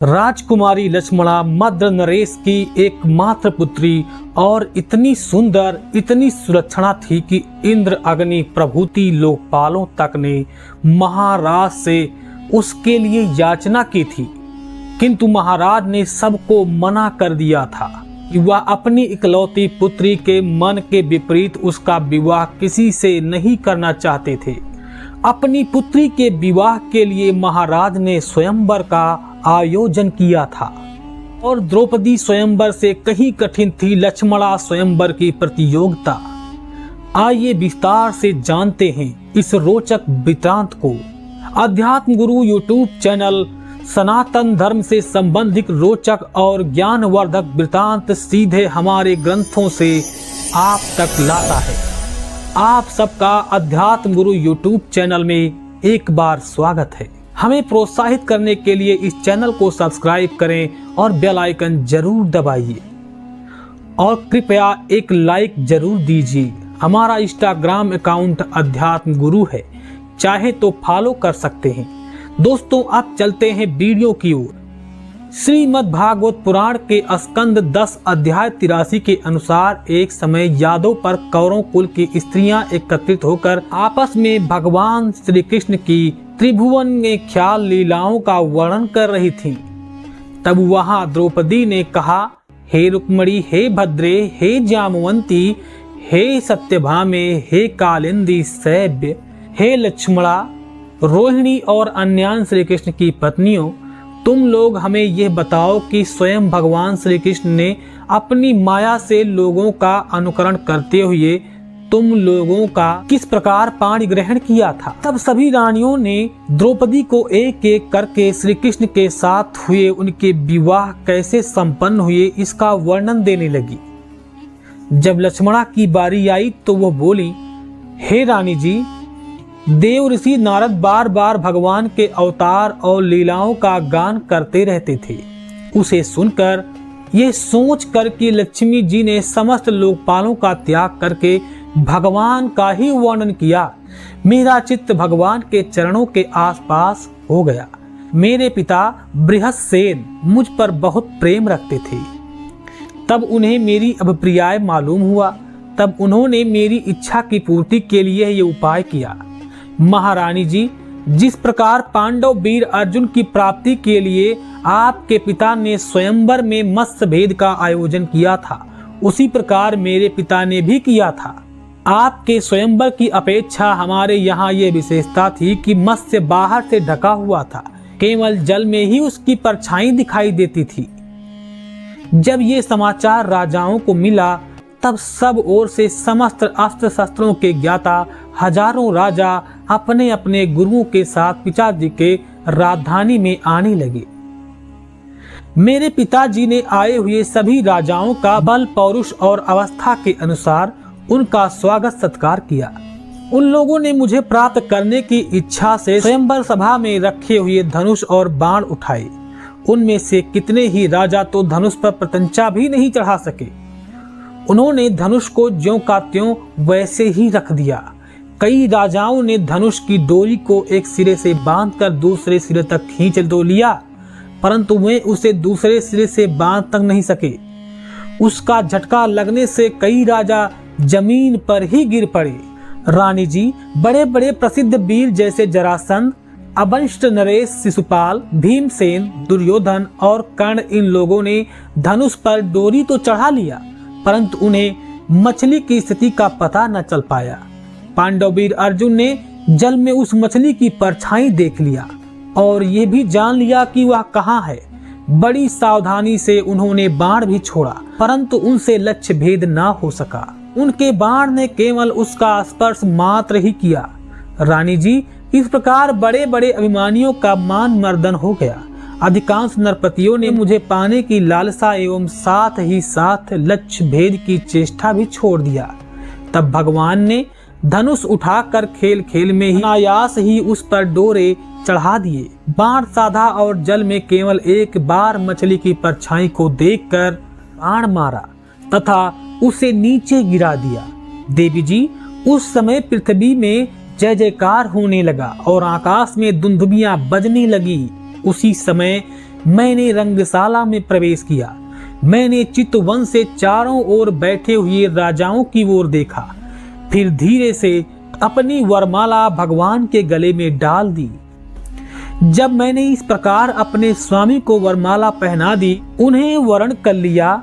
राजकुमारी लक्ष्मणा मद्र नरेश की एकमात्र पुत्री और इतनी सुंदर इतनी सुलक्षणा थी कि इंद्र अग्नि प्रभूति लोकपालों तक ने महाराज से उसके लिए याचना की थी, किंतु महाराज ने सबको मना कर दिया था कि वह अपनी इकलौती पुत्री के मन के विपरीत उसका विवाह किसी से नहीं करना चाहते थे। अपनी पुत्री के विवाह के लिए महाराज ने स्वयंवर का आयोजन किया था और द्रौपदी स्वयंवर से कहीं कठिन थी लक्ष्मणा स्वयंवर की प्रतियोगिता। आइए विस्तार से जानते हैं इस रोचक वृत्तांत को। अध्यात्म गुरु यूट्यूब चैनल सनातन धर्म से संबंधित रोचक और ज्ञानवर्धक वृत्तांत सीधे हमारे ग्रंथों से आप तक लाता है। आप सबका अध्यात्म गुरु यूट्यूब चैनल में एक बार स्वागत है। हमें प्रोत्साहित करने के लिए इस चैनल को सब्सक्राइब करें और बेल आइकन जरूर दबाइए और कृपया एक लाइक जरूर दीजिए। हमारा इंस्टाग्राम अकाउंट अध्यात्म गुरु है, चाहे तो फॉलो कर सकते हैं। दोस्तों, अब चलते हैं वीडियो की ओर। श्रीमद् भागवत पुराण के स्कंद 10 अध्याय 83 के अनुसार एक समय यादव पर कौरव कुल की स्त्रियां एकत्रित होकर आपस में भगवान श्री कृष्ण की त्रिभुवन में ख्याल लीलाओं का वर्णन कर रही थीं। तब वहां द्रौपदी ने कहा, हे रुक्मणी, हे भद्रे, हे जामवंती, हे सत्यभामे, हे कालिंदी सैव्य, हे लक्ष्मणा, रोहिणी और अन्यान श्री कृष्ण की पत्नियों, तुम लोग हमें यह बताओ कि स्वयं भगवान श्री कृष्ण ने अपनी माया से लोगों का अनुकरण करते हुए तुम लोगों का किस प्रकार पाणी ग्रहण किया था। तब सभी रानियों ने द्रौपदी को एक एक करके श्री कृष्ण के साथ हुए उनके विवाह कैसे संपन्न हुए इसका वर्णन देने लगी। जब लक्ष्मणा की बारी आई तो वह बोली, हे रानी जी, देव ऋषि नारद बार बार भगवान के अवतार और लीलाओं का गान करते रहते थे। उसे सुनकर ये सोच कर कि लक्ष्मी जी ने समस्त लोकपालों का त्याग करके भगवान का ही वर्णन किया, मेरा चित्त भगवान के चरणों के आसपास हो गया। मेरे पिता बृहस्सेन मुझ पर बहुत प्रेम रखते थे। तब उन्हें मेरी अभिप्राय मालूम हुआ। तब उन्होंने मेरी इच्छा की पूर्ति के लिए ये उपाय किया। महारानी जी, जिस प्रकार पांडव वीर अर्जुन की प्राप्ति के लिए आपके पिता ने स्वयंवर में मत्स्य भेद का आयोजन किया था, उसी प्रकार मेरे पिता ने भी किया था। आपके स्वयंवर की अपेक्षा हमारे यहाँ ये विशेषता थी कि मत्स्य बाहर से ढका हुआ था, केवल जल में ही उसकी परछाई दिखाई देती थी। जब ये समाचार राजाओं को मिला तब सब ओर से समस्त अस्त्र शस्त्रों के ज्ञाता हजारों राजा अपने अपने गुरुओं के साथ पिताजी के राजधानी में आने लगे। मेरे पिताजी ने आए हुए सभी राजाओं का बल पौरुष और अवस्था के अनुसार उनका स्वागत सत्कार किया। उन लोगों ने मुझे प्राप्त करने की इच्छा से स्वयंवर सभा में रखे हुए धनुष और बाण उठाए। उनमें से कितने ही राजा तो धनुष पर प्रत्यंचा भी नहीं चढ़ा सके। उन्होंने धनुष को ज्यों का त्यों वैसे ही रख दिया। कई राजाओं ने धनुष की डोरी को एक सिरे से बांधकर दूसरे सिरे तक खींच तो लिया, परंतु वे उसे दूसरे सिरे से बांध तक नहीं सके। उसका झटका लगने से कई राजा जमीन पर ही गिर पड़े। रानी जी, बड़े बड़े प्रसिद्ध वीर जैसे जरासंध, अबंष्ट नरेश, शिशुपाल, भीमसेन, दुर्योधन और कर्ण, इन लोगों ने धनुष पर डोरी तो चढ़ा लिया, परंतु उन्हें मछली की स्थिति का पता न चल पाया। पांडव वीर अर्जुन ने जल में उस मछली की परछाई देख लिया और ये भी जान लिया कि वह कहाँ है। बड़ी सावधानी से उन्होंने बाण भी छोड़ा, परंतु उनसे लक्ष्य भेद न हो सका। उनके बाण ने केवल उसका स्पर्श मात्र ही किया। रानी जी, इस प्रकार बड़े बड़े अभिमानियों का मान मर्दन हो गया। अधिकांश नरपतियों ने मुझे पाने की लालसा एवं साथ ही साथ लक्ष्य भेद की चेष्टा भी छोड़ दिया। तब भगवान ने धनुष उठाकर खेल खेल में ही अनायास ही उस पर डोरे चढ़ा दिए। बाण साधा और जल में केवल एक बार मछली की परछाई को देखकर बाण मारा तथा उसे नीचे गिरा दिया। देवी जी, उस समय पृथ्वी में जय जयकार होने लगा और आकाश में दुंदुभियां बजने लगी। उसी समय मैंने रंगशाला में प्रवेश किया। मैंने चितवन से चारों ओर बैठे हुए राजाओं की ओर देखा, फिर धीरे से अपनी वरमाला भगवान के गले में डाल दी। जब मैंने इस प्रकार अपने स्वामी को वरमाला पहना दी, उन्हें वरण कर लिया,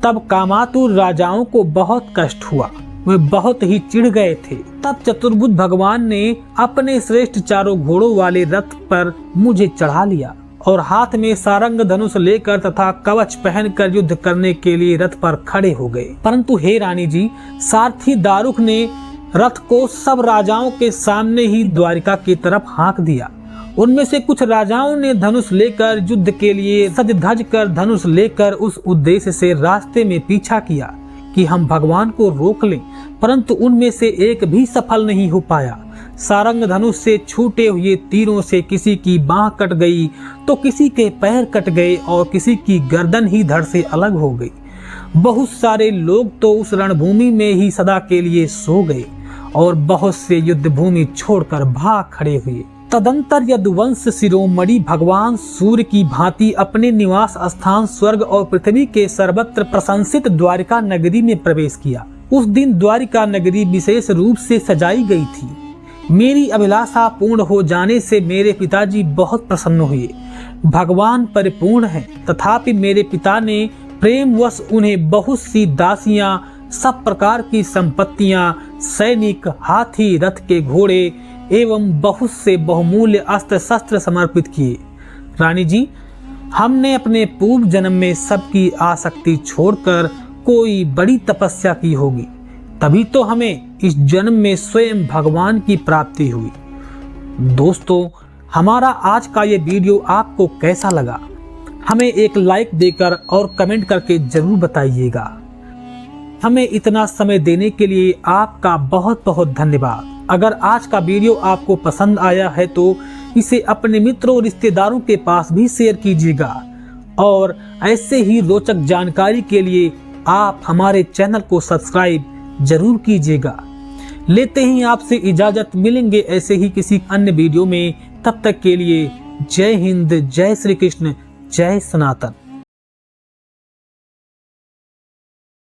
तब कामातुर राजाओं को बहुत कष्ट हुआ। वे बहुत ही चिढ़ गए थे। तब चतुर्भुज भगवान ने अपने श्रेष्ठ चारों घोड़ों वाले रथ पर मुझे चढ़ा लिया और हाथ में सारंग धनुष लेकर तथा कवच पहनकर युद्ध करने के लिए रथ पर खड़े हो गए। परंतु हे रानी जी, सारथी दारुक ने रथ को सब राजाओं के सामने ही द्वारिका की तरफ हाँक दिया। उनमें से कुछ राजाओं ने धनुष लेकर युद्ध के लिए सज धज कर धनुष लेकर उस उद्देश्य से रास्ते में पीछा किया कि हम भगवान को रोक लें, परंतु उनमें से एक भी सफल नहीं हो पाया। सारंग धनुष से छूटे हुए तीरों से किसी की बांह कट गई तो किसी के पैर कट गए और किसी की गर्दन ही धड़ से अलग हो गई। बहुत सारे लोग तो उस रणभूमि में ही सदा के लिए सो गए और बहुत से युद्ध भूमि छोड़कर भाग खड़े हुए। तदंतर यदुवंश शिरोमणि भगवान सूर्य की भांति अपने निवास स्थान स्वर्ग और पृथ्वी के सर्वत्र प्रशंसित द्वारिका नगरी में प्रवेश किया। उस दिन द्वारिका नगरी विशेष रूप से सजाई गई थी। मेरी अभिलाषा पूर्ण हो जाने से मेरे पिताजी बहुत प्रसन्न हुए। भगवान परिपूर्ण हैं, तथापि मेरे पिता ने प्रेमवश उन्हें बहुत सी दासियां, सब प्रकार की संपत्तियां, सैनिक, हाथी, रथ के घोड़े एवं बहुत से बहुमूल्य अस्त्र शस्त्र समर्पित किए। रानी जी, हमने अपने पूर्व जन्म में सबकी आसक्ति छोड़कर कोई बड़ी तपस्या की होगी, तभी तो हमें इस जन्म में स्वयं भगवान की प्राप्ति हुई। दोस्तों, हमारा आज का ये वीडियो आपको कैसा लगा, हमें एक लाइक देकर और कमेंट करके जरूर बताइएगा। हमें इतना समय देने के लिए आपका बहुत बहुत धन्यवाद। अगर आज का वीडियो आपको पसंद आया है तो इसे अपने मित्रों और रिश्तेदारों के पास भी शेयर कीजिएगा और ऐसे ही रोचक जानकारी के लिए आप हमारे चैनल को सब्सक्राइब जरूर कीजिएगा। लेते ही आपसे इजाजत, मिलेंगे ऐसे ही किसी अन्य वीडियो में। तब तक के लिए जय हिंद, जय श्री कृष्ण, जय सनातन।